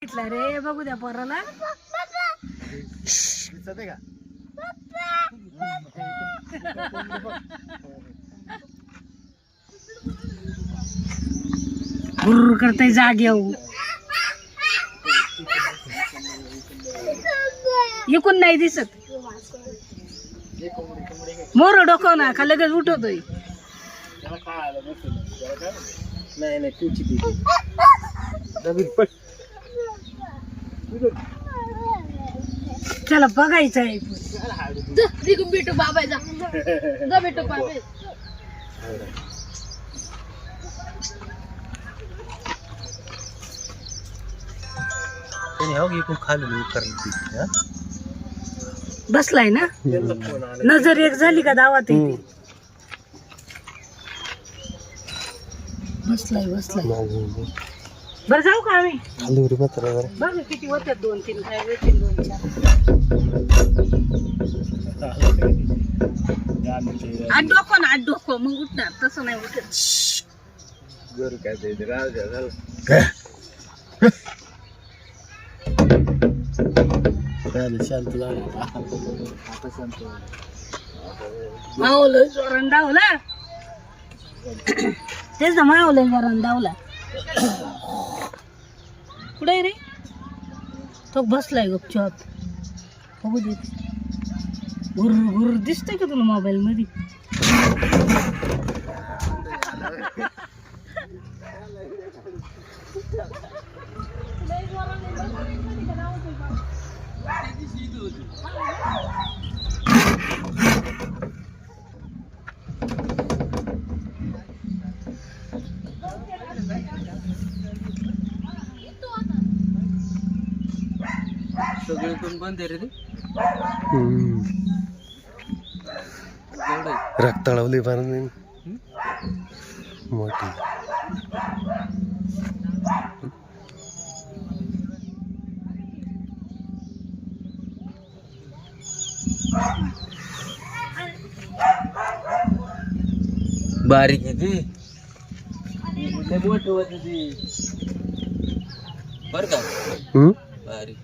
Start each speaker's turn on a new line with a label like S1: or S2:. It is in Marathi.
S1: सांगितलं रे बघू द्या पोराला. गुरु करताय जाग्यावर. इकून नाही दिसत. मोर डोकव ना का लगेच उठवतोय. चला बघायचं आहे.
S2: भेटू बाबा जा भेटू बाबा.
S1: बसलाय ना. नजर एक झाली का दावात येते. बसलाय बसलाय. बरं जाऊ का आम्ही. बघ किती होतात 2-3 काय होतील 2-4. आठ डोकं ना आठ डोकं मग उठणार. तसं नाही उठत. मावलं जोरान धावला. तेच ना मावलं जोरान धावला. कुठे रे तो बसलाय गपचाप. बघू दे. गुर गुर दिसतंय का तुला मोबाईल मध्ये.
S3: सगळे पण बंद आहे रे.
S4: रक्ताळवली पाहिजे मोठी.
S3: बारीक आहे ती. मोठं होत ती बर का. बारीक